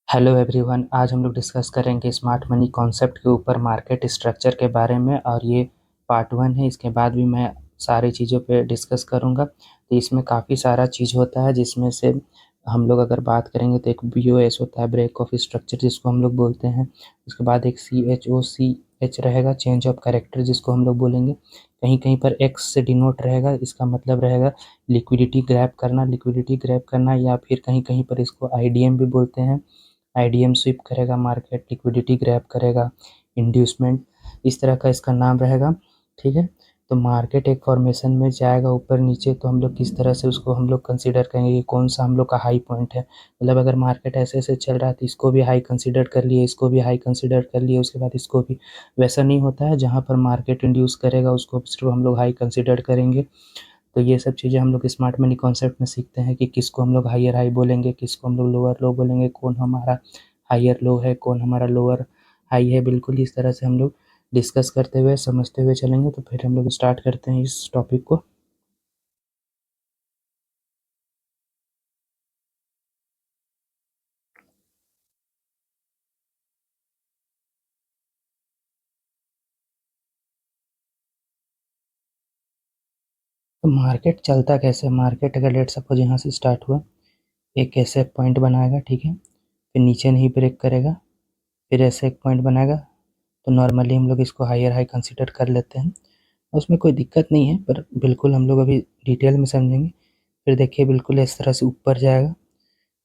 Hello everyone, आज हम लोग डिस्कस करेंगे स्मार्ट मनी कॉन्सेप्ट के ऊपर मार्केट स्ट्रक्चर के बारे में। और ये पार्ट वन है। इसके बाद भी मैं सारी चीज़ों पे डिस्कस करूँगा। तो इसमें काफ़ी सारा चीज़ होता है, जिसमें से हम लोग अगर बात करेंगे तो एक BOS होता है, ब्रेक ऑफ स्ट्रक्चर, जिसको हम लोग बोलते हैं। उसके बाद एक CHOCH रहेगा, चेंज ऑफ कैरेक्टर, जिसको हम लोग बोलेंगे। कहीं कहीं पर एक्स से डिनोट रहेगा, इसका मतलब रहेगा लिक्विडिटी ग्रैब करना, या फिर कहीं कहीं पर इसको IDM भी बोलते हैं। IDM स्वीप करेगा मार्केट, लिक्विडिटी ग्रैब करेगा, इंड्यूसमेंट, इस तरह का इसका नाम रहेगा। ठीक है। तो मार्केट एक फॉर्मेशन में जाएगा ऊपर नीचे, तो हम लोग किस तरह से उसको हम लोग कंसीडर करेंगे कि कौन सा हम लोग का हाई पॉइंट है। मतलब अगर मार्केट ऐसे ऐसे चल रहा है तो इसको भी हाई कंसीडर कर लिए, इसको भी हाई कंसीडर कर लिए, उसके बाद इसको भी। वैसा नहीं होता है, जहाँ पर मार्केट इंड्यूस करेगा उसको सिर्फ हम लोग हाई कंसीडर करेंगे। तो ये सब चीज़ें हम लोग स्मार्ट मनी कॉन्सेप्ट में सीखते हैं कि किसको हम लोग हायर हाई बोलेंगे, किसको हम लोग लोअर लो बोलेंगे, कौन हमारा हायर लो है, कौन हमारा लोअर हाई है। बिल्कुल इस तरह से हम लोग डिस्कस करते हुए समझते हुए चलेंगे। तो फिर हम लोग स्टार्ट करते हैं इस टॉपिक को। तो मार्केट चलता कैसे, मार्केट अगर लेट सपोज यहाँ से स्टार्ट हुआ, एक ऐसे पॉइंट बनाएगा, ठीक है, फिर नीचे नहीं ब्रेक करेगा, फिर ऐसे एक पॉइंट बनाएगा। तो नॉर्मली हम लोग इसको हायर हाई कंसिडर कर लेते हैं, उसमें कोई दिक्कत नहीं है, पर बिल्कुल हम लोग अभी डिटेल में समझेंगे। फिर देखिए बिल्कुल इस तरह से ऊपर जाएगा,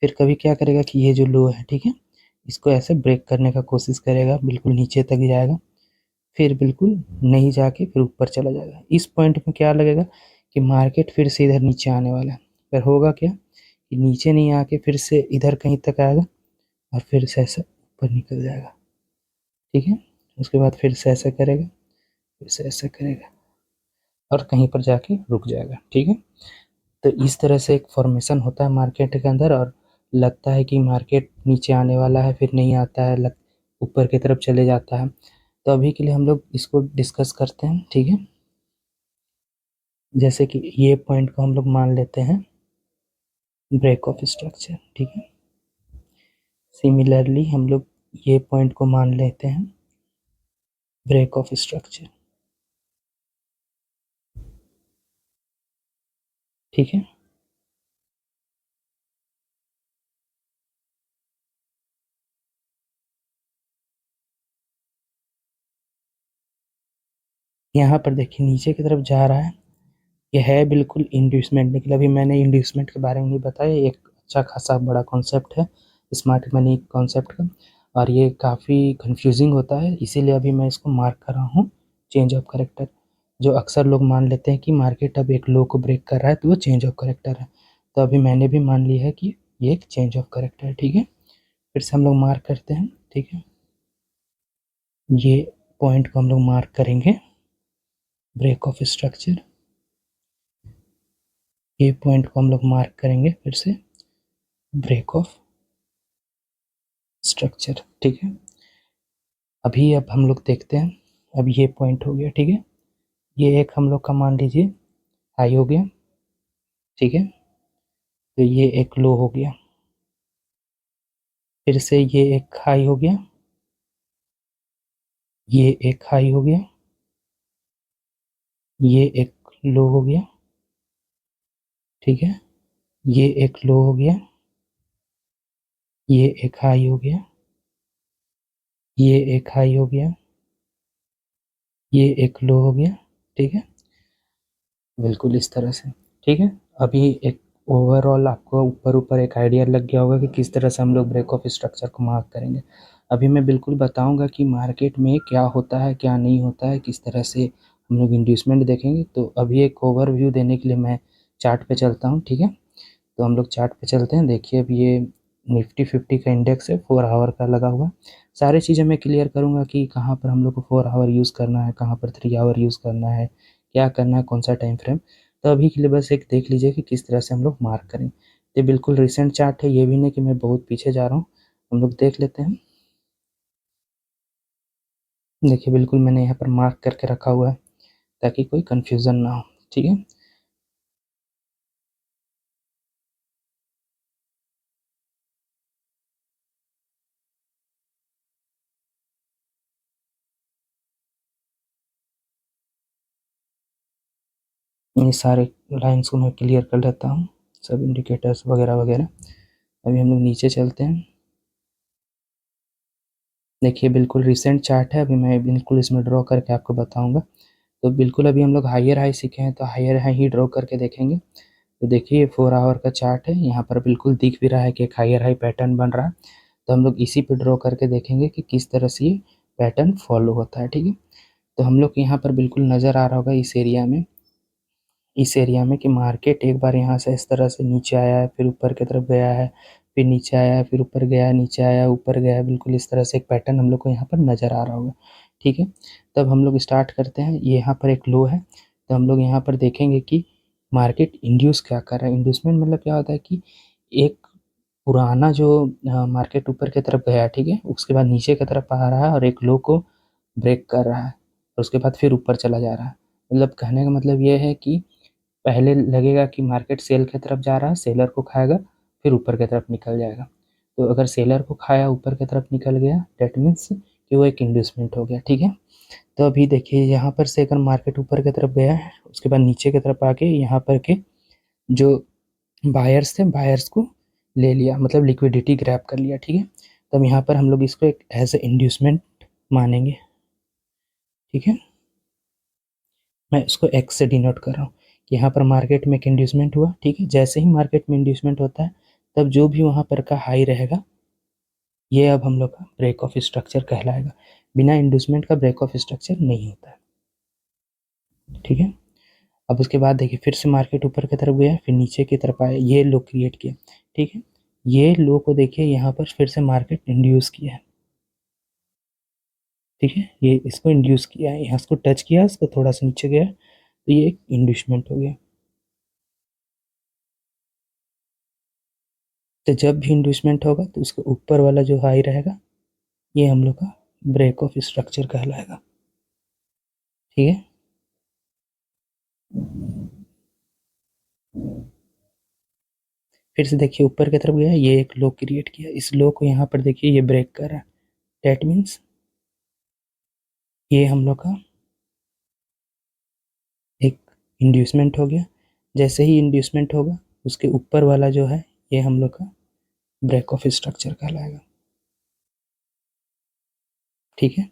फिर कभी क्या करेगा कि ये जो लो है, ठीक है, इसको ऐसे ब्रेक करने का कोशिश करेगा, बिल्कुल नीचे तक जाएगा, फिर बिल्कुल नहीं जाके फिर ऊपर चला जाएगा। इस पॉइंट में क्या लगेगा कि मार्केट फिर से इधर नीचे आने वाला है। फिर होगा क्या कि नीचे नहीं आके फिर से इधर कहीं तक आएगा, और फिर से ऐसे ऊपर निकल जाएगा। ठीक है। उसके बाद फिर से ऐसा करेगा, फिर से ऐसा करेगा, और कहीं पर जाके रुक जाएगा। ठीक है। तो इस तरह से एक फॉर्मेशन होता है मार्केट के अंदर, और लगता है कि मार्केट नीचे आने वाला है, फिर नहीं आता है, ऊपर की तरफ चले जाता है। तो अभी के लिए हम लोग इसको डिस्कस करते हैं। ठीक है। जैसे कि ये पॉइंट को हम लोग मान लेते हैं ब्रेक ऑफ स्ट्रक्चर। ठीक है। सिमिलरली हम लोग ये पॉइंट को मान लेते हैं ब्रेक ऑफ स्ट्रक्चर। ठीक है। यहाँ पर देखिए नीचे की तरफ जा रहा है, ये है बिल्कुल इंड्यूसमेंट। लेकिन अभी मैंने इंड्यूसमेंट के बारे में नहीं बताया, ये एक अच्छा खासा बड़ा कॉन्सेप्ट है स्मार्ट मनी कॉन्सेप्ट का, और ये काफ़ी कंफ्यूजिंग होता है, इसीलिए अभी मैं इसको मार्क कर रहा हूँ चेंज ऑफ करेक्टर। जो अक्सर लोग मान लेते हैं कि मार्केट अब एक लो को ब्रेक कर रहा है तो वो चेंज ऑफ करेक्टर है। तो अभी मैंने भी मान लिया है कि ये एक चेंज ऑफ करेक्टर है। ठीक है। फिर से हम लोग मार्क करते हैं। ठीक है। ये पॉइंट को हम लोग मार्क करेंगे ब्रेक ऑफ स्ट्रक्चर। ये पॉइंट को हम लोग मार्क करेंगे फिर से ब्रेक ऑफ स्ट्रक्चर। ठीक है। अभी अब हम लोग देखते हैं, अब ये पॉइंट हो गया। ठीक है। ये एक हम लोग का मान लीजिए हाई हो गया। ठीक है। तो ये एक लो हो गया, फिर से ये एक हाई हो गया, ये एक हाई हो गया, ये एक लो हो गया। ठीक है। ये एक लो हो गया, ये एक हाई हो गया, ये एक हाई हो गया, ये एक लो हो गया। ठीक है। बिल्कुल इस तरह से। ठीक है। अभी एक ओवरऑल आपको ऊपर ऊपर एक आइडिया लग गया होगा कि किस तरह से हम लोग ब्रेक ऑफ स्ट्रक्चर को मार्क करेंगे। अभी मैं बिल्कुल बताऊंगा कि मार्केट में क्या होता है क्या नहीं होता है, किस तरह से हम लोग इंड्यूसमेंट देखेंगे। तो अभी एक ओवरव्यू देने के लिए मैं चार्ट पे चलता हूँ। ठीक है। तो हम लोग चार्ट पे चलते हैं। देखिए अब ये निफ्टी 50 का इंडेक्स है, 4 आवर का लगा हुआ। सारी चीज़ें मैं क्लियर करूँगा कि कहाँ पर हम लोग को 4 आवर यूज़ करना है, कहाँ पर 3 आवर यूज़ करना है, क्या करना है, कौन सा टाइम फ्रेम। तो अभी के लिए बस एक देख लीजिए कि किस तरह से हम लोग मार्क करें। ये बिल्कुल रिसेंट चार्ट है, ये भी नहीं कि मैं बहुत पीछे जा रहा हूँ। हम लोग देख लेते हैं। देखिए बिल्कुल मैंने यहाँ पर मार्क करके रखा हुआ है ताकि कोई कन्फ्यूज़न ना हो। ठीक है। ये सारे लाइन्स को मैं क्लियर कर लेता हूँ, सब इंडिकेटर्स वगैरह वगैरह। अभी हम लोग नीचे चलते हैं। देखिए बिल्कुल रिसेंट चार्ट है, अभी मैं बिल्कुल इसमें ड्रॉ करके आपको बताऊंगा। तो बिल्कुल अभी हम लोग हायर हाई सीखे हैं, तो हायर हाई ही ड्रॉ करके देखेंगे। तो देखिए 4 आवर का चार्ट है, यहाँ पर बिल्कुल दिख भी रहा है कि एक हायर हाई पैटर्न बन रहा है। तो हम लोग इसी पे ड्रॉ करके देखेंगे कि किस तरह से ये पैटर्न फॉलो होता है, ठीक है। तो हम लोग यहाँ पर बिल्कुल नज़र आ रहा होगा इस एरिया में कि मार्केट एक बार यहाँ से इस तरह से नीचे आया है, फिर ऊपर की तरफ गया है, फिर नीचे आया है, फिर ऊपर गया, नीचे आया, ऊपर गया, बिल्कुल इस तरह से एक पैटर्न हम लोग को यहाँ पर नज़र आ रहा होगा, ठीक है। तब हम लोग स्टार्ट करते हैं, ये यहाँ पर एक लो है। तो हम लोग यहाँ पर देखेंगे कि मार्केट इंड्यूस क्या कर रहा है। इंड्यूसमेंट मतलब क्या होता है कि एक पुराना जो मार्केट ऊपर की तरफ गया, ठीक है, उसके बाद नीचे की तरफ आ रहा है और एक लो को ब्रेक कर रहा है, और उसके बाद फिर ऊपर चला जा रहा है। मतलब कहने का मतलब ये है कि पहले लगेगा कि मार्केट सेल की तरफ जा रहा है, सेलर को खाएगा, फिर ऊपर की तरफ निकल जाएगा। तो अगर सेलर को खाया, ऊपर की तरफ निकल गया, डेट मीन्स कि वो एक इंड्यूसमेंट हो गया, ठीक है। तो अभी देखिए यहाँ पर से अगर मार्केट ऊपर की तरफ गया है, उसके बाद नीचे की तरफ आके यहाँ पर के जो बायर्स थे, बायर्स को ले लिया, मतलब लिक्विडिटी ग्रैब कर लिया, ठीक है। तब यहाँ पर हम लोग इसको एक एज ए इंड्यूसमेंट मानेंगे, ठीक है। मैं इसको एक्स से डिनोट कर रहा हूँ कि यहाँ पर मार्केट में एक इंड्यूसमेंट हुआ, ठीक है। जैसे ही मार्केट में इंड्यूसमेंट होता है, तब जो भी वहाँ पर का हाई रहेगा, ये अब हम लोग का ब्रेक ऑफ स्ट्रक्चर कहलाएगा। बिना इंड्यूसमेंट का ब्रेक ऑफ स्ट्रक्चर नहीं होता है, ठीक है। अब उसके बाद देखिए फिर से मार्केट ऊपर की तरफ गया, फिर नीचे की तरफ आया, ये लो क्रिएट किया, ठीक है। ये लो को देखिए यहाँ पर फिर से मार्केट इंड्यूस किया है, ठीक है। ये इसको इंड्यूस किया है, यहाँ इसको टच किया, इसको थोड़ा सा नीचे गया, तो ये एक इंड्यूसमेंट हो गया। तो जब भी इंड्यूसमेंट होगा तो उसके ऊपर वाला जो हाई रहेगा, ये हम लोग का ब्रेक ऑफ स्ट्रक्चर कहलाएगा, ठीक है। फिर से देखिए ऊपर की तरफ गया, ये एक लो क्रिएट किया, इस लो को यहाँ पर देखिए ये ब्रेक कर रहा है, डेट मीन्स ये हम लोग का एक इंड्यूसमेंट हो गया। जैसे ही इंड्यूसमेंट होगा, उसके ऊपर वाला जो है, ये हम लोग का ब्रेक ऑफ स्ट्रक्चर कहलाएगा, ठीक है।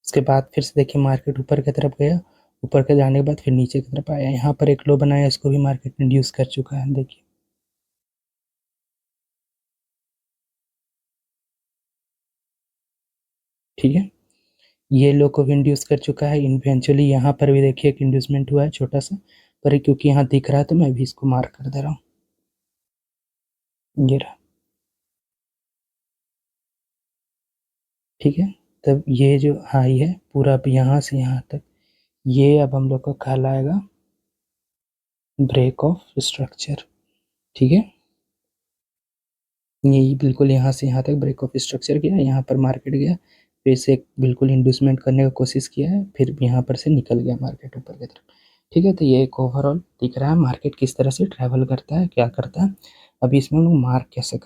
उसके बाद फिर से देखिए मार्केट ऊपर की तरफ गया, ऊपर के जाने के बाद फिर नीचे की तरफ आया, यहाँ पर एक लो बनाया, इसको भी मार्केट इंड्यूस कर चुका है, देखिए, ठीक है। ये लो को भी इंड्यूस कर चुका है, इवेंचुअली यहाँ पर भी देखिए एक इंड्यूसमेंट हुआ है छोटा सा, पर क्योंकि यहाँ दिख रहा है तो मैं भी इसको मार्क कर दे रहा हूँ, ये रहा, ठीक है। तब ये जो हाई है पूरा अब यहाँ से यहाँ तक, ये अब हम लोग का कहलाएगा ब्रेक ऑफ स्ट्रक्चर, ठीक है। यही बिल्कुल यहाँ से यहाँ तक ब्रेक ऑफ स्ट्रक्चर किया, यहाँ पर मार्केट गया, फिर से एक बिल्कुल इंड्यूसमेंट करने का कोशिश किया है, फिर यहाँ पर से निकल गया मार्केट ऊपर की तरफ, ठीक है। तो ये एक ओवरऑल दिख रहा है मार्केट किस तरह से ट्रैवल करता है, क्या करता है। अभी इसमें हम लोग मार्क कैसे